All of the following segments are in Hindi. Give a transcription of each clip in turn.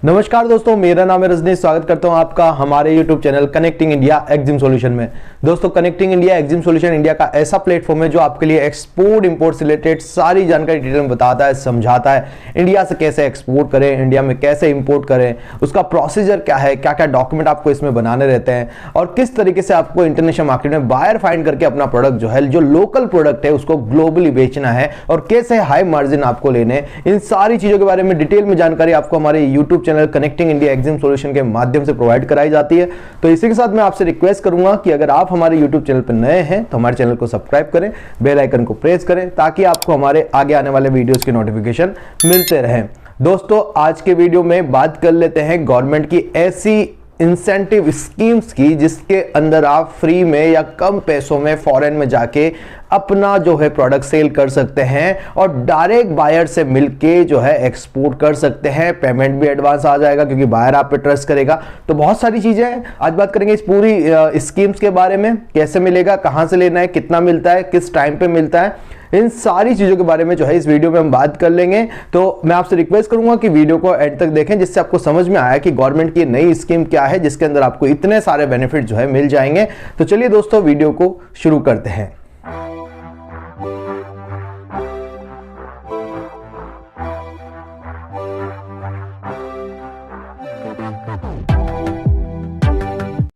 नमस्कार दोस्तों, मेरा नाम है रजनीश। स्वागत करता हूं आपका हमारे YouTube channel connecting India EXIM solution में। दोस्तों, connecting India EXIM solution India का ऐसा प्लेटफॉर्म है जो आपके लिए एक्सपोर्ट इंपोर्ट से रिलेटेड सारी जानकारी डिटेल में बताता है, समझाता है। इंडिया से कैसे एक्सपोर्ट करें, इंडिया में कैसे इंपोर्ट करें, उसका प्रोसीजर क्या है, क्या क्या डॉक्यूमेंट आपको इसमें बनाने रहते हैं और किस तरीके से आपको इंटरनेशनल मार्केट में बायर फाइंड करके अपना प्रोडक्ट जो है, जो लोकल प्रोडक्ट है, उसको ग्लोबली बेचना है और कैसे हाई मार्जिन आपको लेने, इन सारी चीजों के बारे में डिटेल में जानकारी आपको हमारे YouTube channel connecting India EXIM solution के माध्यम से प्रोवाइड कराई जाती है। तो इसी के साथ मैं आपसे रिक्वेस्ट करूंगा कि अगर आप हमारे यूट्यूब चैनल पर नए हैं तो हमारे चैनल को सब्सक्राइब करें, बेल आइकन को प्रेस करें ताकि आपको हमारे आगे आने वाले वीडियोस की नोटिफिकेशन मिलते रहें। दोस्तों, आज के वीडियो में बात कर लेते हैं गवर्नमेंट की ऐसी इंसेंटिव स्कीम्स की जिसके अंदर आप फ्री में या कम पैसों में फॉरेन में जाके अपना जो है प्रोडक्ट सेल कर सकते हैं और डायरेक्ट बायर से मिलके जो है एक्सपोर्ट कर सकते हैं। पेमेंट भी एडवांस आ जाएगा क्योंकि बायर आप पे ट्रस्ट करेगा। तो बहुत सारी चीजें हैं, आज बात करेंगे इस पूरी स्कीम्स के बारे में। कैसे मिलेगा, कहां से लेना है, कितना मिलता है, किस टाइम पे मिलता है, इन सारी चीजों के बारे में जो है इस वीडियो में हम बात कर लेंगे। तो मैं आपसे रिक्वेस्ट करूंगा कि वीडियो को एंड तक देखें जिससे आपको समझ में आया कि गवर्नमेंट की नई स्कीम क्या है जिसके अंदर आपको इतने सारे बेनिफिट जो है मिल जाएंगे। तो चलिए दोस्तों, वीडियो को शुरू करते हैं।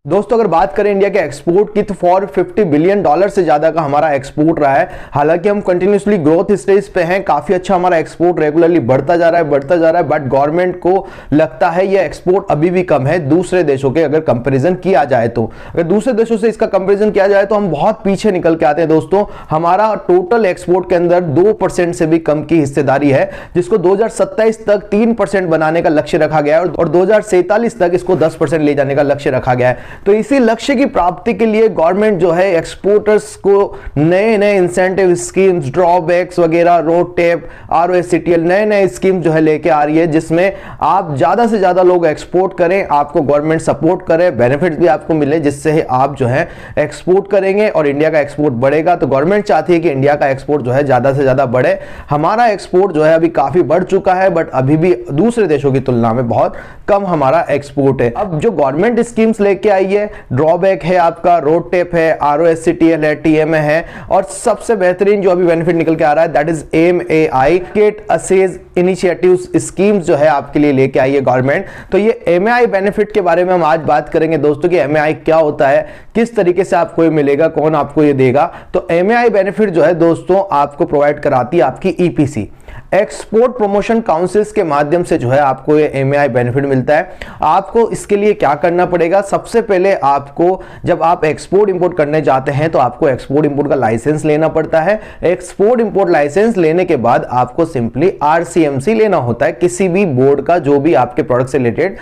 दोस्तों, अगर बात करें इंडिया के एक्सपोर्ट की तो $450 बिलियन से ज्यादा का हमारा एक्सपोर्ट रहा है। हालांकि हम कंटिन्यूसली ग्रोथ स्टेज पे हैं, काफी अच्छा हमारा एक्सपोर्ट रेगुलरली बढ़ता जा रहा है, बट गवर्नमेंट को लगता है ये एक्सपोर्ट अभी भी कम है दूसरे देशों के अगर कंपैरिजन किया जाए तो। अगर दूसरे देशों से इसका कंपैरिजन किया जाए तो हम बहुत पीछे निकल के आते हैं। दोस्तों, हमारा टोटल एक्सपोर्ट के अंदर 2% से भी कम की हिस्सेदारी है, जिसको 2027 तक 3% बनाने का लक्ष्य रखा गया है और 2047 तक इसको 10% ले जाने का लक्ष्य रखा गया है। तो इसी लक्ष्य की प्राप्ति के लिए गवर्नमेंट जो है एक्सपोर्टर्स को नए नए इंसेंटिव स्कीम्स, ड्रॉबैक्स वगैरह, रोड टैप, ROSCTL नए स्कीम जो है लेके आ रही है जिसमें आप ज्यादा से ज्यादा लोग एक्सपोर्ट करें, आपको गवर्नमेंट सपोर्ट करे, बेनिफिट्स भी आपको मिले जिससे आप जो है एक्सपोर्ट करेंगे और इंडिया का एक्सपोर्ट बढ़ेगा। तो गवर्नमेंट चाहती है कि इंडिया का एक्सपोर्ट जो है ज्यादा से ज्यादा बढ़े। हमारा एक्सपोर्ट जो है अभी काफी बढ़ चुका है, बट अभी भी दूसरे देशों की तुलना में बहुत कम हमारा एक्सपोर्ट है। अब जो गवर्नमेंट स्कीम्स लेके आई है, ड्रॉबैक है आपका, रोड टेप है, ROSCTL है, TMA है और सबसे बेहतरीन जो अभी बेनिफिट निकल के आ रहा है दैट इज MAI स्टेट असेज इनिशिएटिव्स स्कीम्स जो है आपके लिए लेके आई है गवर्नमेंट। तो ये MAI बेनिफिट के बारे में हम आज बात करेंगे दोस्तों कि MAI क्या होता है, किस तरीके से आपको ये मिलेगा, कौन आपको ये देगा। तो MAI बेनिफिट जो है दोस्तों आपको प्रोवाइड कराती है आपकी EPC, एक्सपोर्ट प्रमोशन काउंसिल्स के माध्यम से जो है आपको ये MAI बेनिफिट मिलता है। आपको इसके लिए क्या करना पड़ेगा, सबसे पहले आपको जब आप एक्सपोर्ट इंपोर्ट करने जाते हैं तो आपको एक्सपोर्ट इंपोर्ट का लाइसेंस लेना पड़ता है। एक्सपोर्ट इंपोर्ट लाइसेंस लेने के बाद आपको सिंपली RCMC लेना होता है, किसी भी बोर्ड का जो भी आपके प्रोडक्ट से रिलेटेड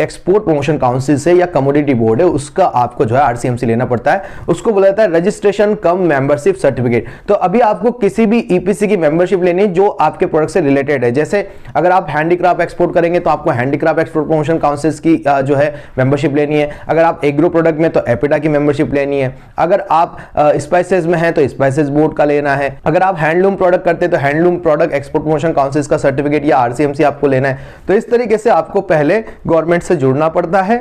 एक्सपोर्ट प्रमोशन काउंसिल से या कमोडिटी बोर्ड है उसका आपको जो है RCMC लेना पड़ता है। उसको बोला जाता है रजिस्ट्रेशन कम मेंबरशिप सर्टिफिकेट। तो अभी आपको किसी भी EPC की मेंबरशिप लेनी जो आपके प्रोडक्ट से रिलेटेड है। जैसे अगर आप हैंडीक्राफ्ट एक्सपोर्ट करेंगे तो आपको हैंडीक्राफ्ट एक्सपोर्ट प्रमोशन काउंसिल्स की जो है मेंबरशिप लेनी है। अगर आप एग्रो प्रोडक्ट में तो एपिटा की मेंबरशिप लेनी है। अगर आप स्पाइसेस में हैं तो स्पाइसेस बोर्ड का लेना है। अगर आप हैंडलूम प्रोडक्ट करते हैं तो handloom product export promotion councils का सर्टिफिकेट या RCMC आपको लेना है। तो इस तरीके से आपको पहले गवर्नमेंट से जुड़ना पड़ता है,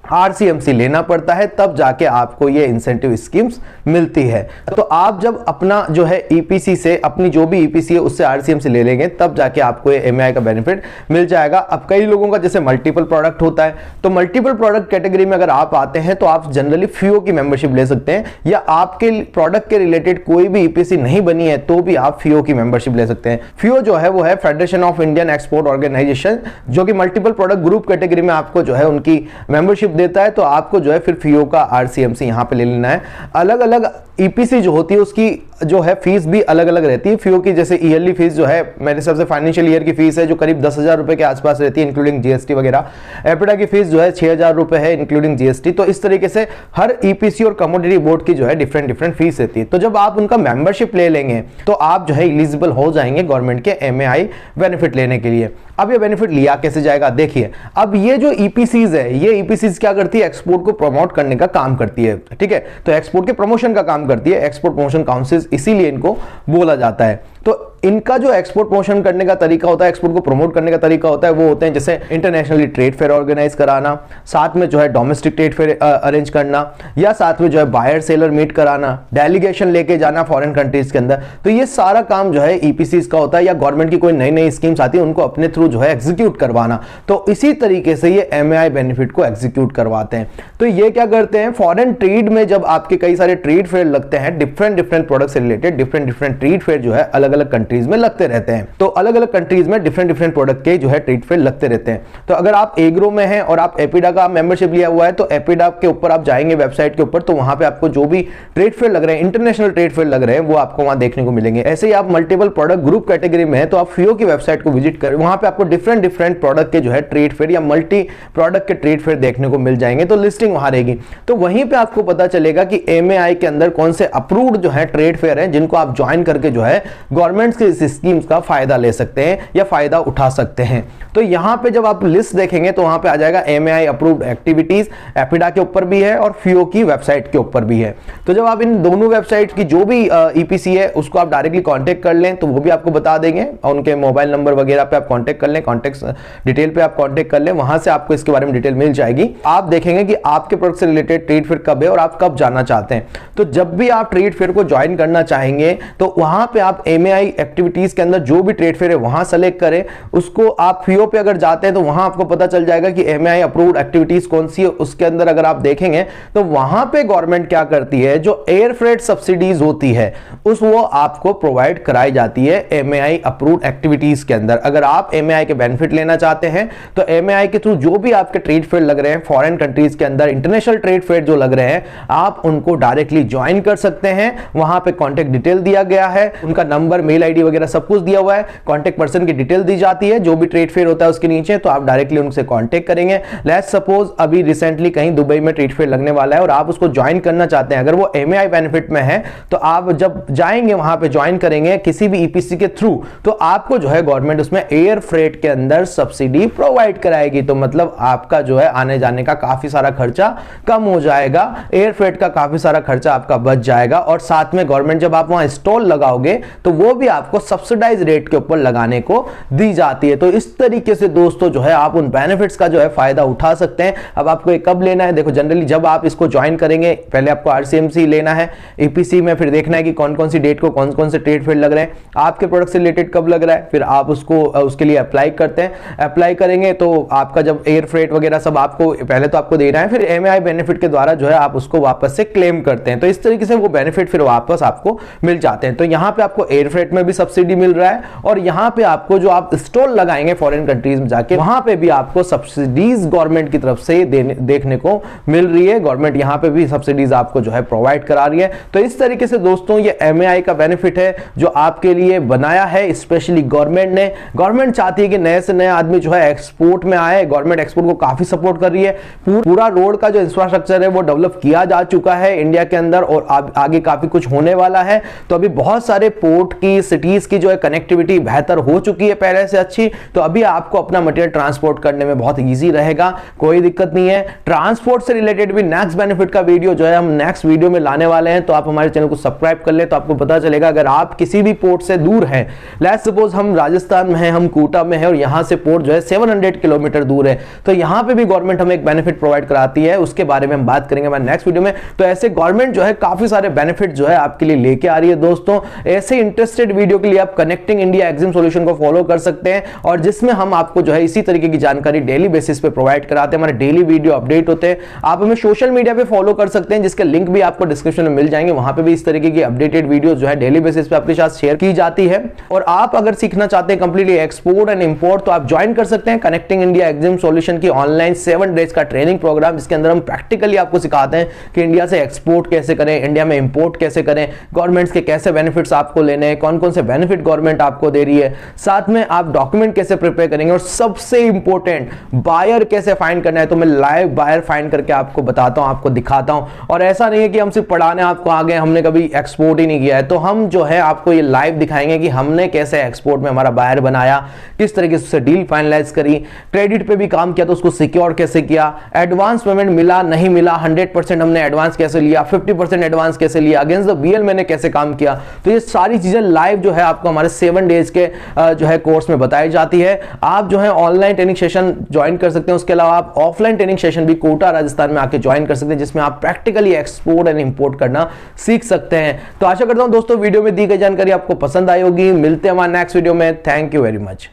RCMC लेना पड़ता है, तब जाके आपको ये इंसेंटिव स्कीम्स मिलती है। तो आप जब अपना जो है EPC से, अपनी जो भी EPC है उससे RCMC ले लेंगे तब जाके आपको ये MAI का बेनिफिट मिल जाएगा। अब कई लोगों का जैसे मल्टीपल प्रोडक्ट होता है, तो मल्टीपल प्रोडक्ट कैटेगरी में अगर आप आते हैं तो आप जनरली FIO की मेंबरशिप ले सकते हैं, या आपके प्रोडक्ट के रिलेटेड कोई भी EPC नहीं बनी है तो भी आप FIO की मेंबरशिप ले सकते हैं। FIO जो है वो है federation of Indian export organisation, जो कि मल्टीपल प्रोडक्ट ग्रुप कैटेगरी में आपको जो है उनकी मेंबरशिप देता है। तो आपको जो है फिर FIO का RCMC यहां पे ले लेना है। अलग अलग EPC जो होती है उसकी जो है फीस भी अलग अलग रहती है। FIO की जैसे ईयरली फीस जो है मेरे हिसाब से फाइनेंशियल ईयर की फीस है जो करीब 10,000 रुपए के आसपास रहती है इंक्लूडिंग GST वगैरह। एपिटा की फीस जो है 6,000 रुपए है इंक्लूडिंग GST। तो इस तरीके से हर EPC और कमोडिटी बोर्ड की जो है डिफरेंट फीस रहती है। तो जब आप उनका मेंबरशिप ले लेंगे तो आप जो है एलिजिबल हो जाएंगे गवर्नमेंट के MAI बेनिफिट लेने के लिए। अब ये बेनिफिट लिया कैसे जाएगा, देखिए अब ये जो EPCs है, ये EPCs क्या करती है, एक्सपोर्ट को प्रमोट करने का काम करती है। ठीक है, तो एक्सपोर्ट के प्रमोशन का काम करती है, एक्सपोर्ट प्रमोशन काउंसिल इसीलिए इनको बोला जाता है। तो इनका जो एक्सपोर्ट प्रमोशन करने का तरीका होता है, एक्सपोर्ट को प्रमोट करने का तरीका होता है, वो होते हैं जैसे इंटरनेशनली ट्रेड फेयर ऑर्गेनाइज कराना, साथ में जो है डोमेस्टिक ट्रेड फेयर अरेंज करना, या साथ में जो है बायर सेलर मीट कराना, डेलीगेशन लेके जाना फॉरेन कंट्रीज के अंदर। तो ये सारा काम जो है ईपीसीज का होता है, या गवर्नमेंट की कोई नई नई स्कीम्स आती है उनको अपने थ्रू जो है एग्जीक्यूट करवाना। तो इसी तरीके से ये एमएआई बेनिफिट को एग्जीक्यूट करवाते हैं। तो ये क्या करते हैं, फॉरेन ट्रेड में जब आपके कई सारे ट्रेड फेयर लगते हैं डिफरेंट डिफरेंट प्रोडक्ट से रिलेटेड, डिफरेंट ट्रेड फेयर जो है अलग अलग कंट्रीज में लगते रहते हैं। तो अलग अलग कंट्रीज में डिफरेंट प्रोडक्ट के जो है ट्रेड फेयर लगते रहते हैं। तो अगर आप एग्रो में हैं और आप एपिडा का मेंबरशिप लिया हुआ है, तो एपिडा के ऊपर आप जाएंगे वेबसाइट के ऊपर, तो वहां पे आपको जो भी ट्रेड फेयर लग रहे हैं, इंटरनेशनल ट्रेड फेयर लग रहे हैं, वो आपको वहां देखने को मिलेंगे। ऐसे ही आप मल्टीपल प्रोडक्ट ग्रुप कैटेगरी में है तो आप फियो की वेबसाइट को विजिट करें, वहां पे आपको डिफरेंट प्रोडक्ट के जो है ट्रेड फेयर या मल्टी प्रोडक्ट के ट्रेड फेयर देखने को मिल जाएंगे। तो लिस्टिंग वहां रहेगी, तो वहीं पे आपको पता चलेगा कि एमएआई के अंदर कौन से अप्रूव्ड जो है ट्रेड फेयर हैं जिनको आप ज्वाइन करके जो है गवर्नमेंट के इस स्कीम्स का फायदा ले सकते हैं या फायदा उठा सकते हैं। तो यहां पे जब आप लिस्ट देखेंगे तो वहां पे आ जाएगा एमएआई अप्रूव्ड एक्टिविटीज, एपिडा के ऊपर भी है और फियो की वेबसाइट के ऊपर भी है। तो जब आप इन दोनों वेबसाइट की जो भी ईपीसी है उसको आप डायरेक्टली कांटेक्ट कर लें तो वो भी आपको बता देंगे, और उनके मोबाइल नंबर वगैरह पे आप कांटेक्ट कर लें, कांटेक्ट डिटेल पे आप कांटेक्ट कर लें, वहां से आपको इसके बारे में डिटेल मिल जाएगी। आप देखेंगे कि आपके प्रोडक्ट से रिलेटेड ट्रेड फेयर कब है और आप कब जाना चाहते हैं। तो जब भी आप ट्रेड फेयर को ज्वाइन करना चाहेंगे तो वहां पे आप एमएआई एक्टिविटीज के अंदर जो भी ट्रेड फेयर है वहां सेलेक्ट करें, उसको आप फियो पे अगर जाते हैं तो वहां आपको पता चल जाएगा कि एमएआई अप्रूव्ड एक्टिविटीज कौन सी है। उसके अंदर अगर आप देखेंगे तो वहां पे गवर्नमेंट क्या करती है, जो एयर फ्रेट सब्सिडीज होती है वो आपको प्रोवाइड कराई जाती है एमएआई अप्रूव्ड एक्टिविटीज के अंदर। अगर आप एमएआई के बेनिफिट लेना चाहते हैं तो एमएआई के थ्रू जो भी आपके ट्रेड फेयर लग रहे हैं फॉरेन कंट्रीज के अंदर, इंटरनेशनल ट्रेड फेयर जो लग रहे हैं, आप उनको डायरेक्टली ज्वाइन कर सकते हैं। वहां पे कॉन्टेक्ट डिटेल दिया गया है, उनका नंबर, मेल आईडी वगैरह सब कुछ दिया हुआ है, कॉन्टेक्ट पर्सन की डिटेल दी जाती है जो भी ट्रेड फेयर होता है उसके नीचे, तो आप डायरेक्टली उनसे कॉन्टेक्ट करेंगे। लेट्स सपोज अभी रिसेंटली कहीं दुबई में ट्रेड फेयर लगने वाला है और आप उसको ज्वाइन करना चाहते हैं, अगर वो एमएआई बेनिफिट में है तो आप जब जाएंगे वहां पे ज्वाइन करेंगे किसी भी ईपीसी के थ्रू, तो आपको जो है गवर्नमेंट उसमें एयर फ्रेट के अंदर सब्सिडी प्रोवाइड कराएगी। तो मतलब आपका जो है आने जाने का काफी सारा खर्चा कम हो जाएगा, एयर फ्रेट का काफी सारा खर्चा आपका बच जाएगा, और साथ में गवर्नमेंट जब आप वहां स्टॉल लगाओगे तो वो भी आपको सब्सिडाइज रेट के ऊपर लगाने को दी जाती है। तो इस तरीके से दोस्तों जो है आप उन बेनिफिट्स का जो है फायदा उठा सकते हैं। अब आपको ये कब लेना है, देखो जनरली जब आप इसको ज्वाइन करेंगे पहले आपको आरसीएमसी लेना है ईपीसी में, फिर देखना है कि कौन कौन सी डेट को कौन कौन से ट्रेड फेयर लग रहे हैं, आपके प्रोडक्ट से रिलेटेड कब लग रहा है, फिर आप उसको उसके लिए अप्लाई करते हैं। अप्लाई करेंगे तो आपका जब एयर फ्रेट वगैरह सब आपको पहले तो आपको देना है, फिर एमएआई बेनिफिट के द्वारा जो है आप उसको वापस से क्लेम करते हैं। तो इस तरीके से वो बेनिफिट फिर वापस आपको मिल जाते हैं। तो यहां पे आपको एयर फ्रेट में भी सब्सिडी मिल रहा है, और यहां पे आपको जो आप स्टॉल लगाएंगे फॉरेन कंट्रीज में जाके वहां पे भी आपको सब्सिडीज गवर्नमेंट की तरफ से देखने को मिल रही है। गवर्नमेंट यहां पे भी सब्सिडीज आपको जो है प्रोवाइड करा रही है। तो इस तरीके से दोस्तों ये एमएआई का बेनिफिट है जो आपके लिए बनाया है स्पेशली गवर्नमेंट ने। गवर्नमेंट चाहती है कि नए से नया आदमी जो है एक्सपोर्ट में आए, गवर्नमेंट एक्सपोर्ट को काफी सपोर्ट कर रही है। पूरा रोड का जो इंफ्रास्ट्रक्चर है वो डेवलप किया जा चुका है इंडिया के अंदर, और आगे काफी कुछ होने वाला है। तो अभी बहुत सारे पोर्ट की, सिटीज की जो है कनेक्टिविटी बेहतर हो चुकी है पहले से अच्छी, तो अभी आपको अपना मटेरियल ट्रांसपोर्ट करने में बहुत ईजी रहेगा, कोई दिक्कत नहीं है। ट्रांसपोर्ट से रिलेटेड भी नेक्स्ट बेनिफिट का वीडियो जो है हम नेक्स्ट वीडियो में लाने वाले हैं, तो आप हमारे चैनल को सब्सक्राइब कर ले तो आपको पता चलेगा। अगर आप किसी भी पोर्ट से दूर हैं, लेट्स सपोज हम राजस्थान में हैं, हम कोटा में हैं और यहां से पोर्ट जो है 700 किलोमीटर दूर है, तो यहां पे भी गवर्नमेंट हमें एक बेनिफिट प्रोवाइड कराती है, उसके बारे में हम बात करेंगे हमारे नेक्स्ट वीडियो में। तो ऐसे गवर्नमेंट जो है काफी सारे बेनिफिट जो है आपके लिए लेके आ रही है दोस्तों। ऐसे इंटरेस्टेड वीडियो के लिए आप कनेक्टिंग इंडिया एग्जाम सॉल्यूशन को फॉलो कर सकते हैं, और जिसमें हम आपको जो है इसी तरीके की जानकारी डेली बेसिस पे प्रोवाइड कराते हैं। हमारे डेली वीडियो अपडेट होते हैं। आप हमें सोशल मीडिया पे फॉलो कर सकते हैं, जिसके लिंक भी आपको डिस्क्रिप्शन में मिल जाएंगे। वहां पे भी इस तरीके की अपडेटेड वीडियो जो है डेली बेसिस पे आपके साथ शेयर की जाती है। और आप अगर सीखना चाहते हैं कंप्लीटली एक्सपोर्ट एंड इंपोर्ट, तो आप ज्वाइन कर सकते हैं कनेक्टिंग इंडिया एग्जाम सॉल्यूशन की ऑनलाइन 7 डेज का ट्रेनिंग प्रोग्राम, जिसके अंदर हम प्रैक्टिकली आपको सिखाते हैं कि इंडिया से एक्सपोर्ट कैसे करें, इंडिया में इंपोर्ट कैसे करें, गवर्नमेंट्स के कैसे बेनिफिट्स आपको लेने हैं, कौन कौन से बेनिफिट गवर्नमेंट आपको दे रही है, साथ में आप डॉक्यूमेंट कैसे प्रिपेयर करेंगे, और सबसे इंपॉर्टेंट बायर कैसे फाइंड करना है। तो मैं लाइव बायर फाइंड करके आपको बताता हूं, आपको दिखाता हूं। और ऐसा नहीं है कि हम सिर्फ पढ़ाने आपको आ गए, हमने कभी एक्सपोर्ट ही नहीं किया है, तो हम जो है आपको ये लाइव दिखाएंगे कि हमने कैसे एक्सपोर्ट में हमारा बायर बनाया, किस तरीके से डील फाइनलाइज करी, क्रेडिट पे भी काम किया तो उसको सिक्योर कैसे किया, एडवांस पेमेंट मिला नहीं मिला, 100% हमने एडवांस कैसे लिया, 50% एडवांस कैसे लिया, अगेंस्ट द बीएल मैंने कैसे काम किया। तो ये सारी चीजें लाइव जो है आपको हमारे 7 डेज के जो है कोर्स में बताई जाती है। आप जो है ऑनलाइन ट्रेनिंग सेशन ज्वाइन कर सकते हैं, उसके अलावा आप ऑफलाइन ट्रेनिंग सेशन भी कोटा राजस्थान में आके ज्वाइन कर सकते हैं, जिसमें आप प्रैक्टिकली एक्सपोर्ट एंड इंपोर्ट करना सीख सकते हैं। तो आशा करता हूं दोस्तों वीडियो में दी गई जानकारी आपको पसंद आई होगी। मिलते हैं हमारे नेक्स्ट वीडियो में। Thank you very much.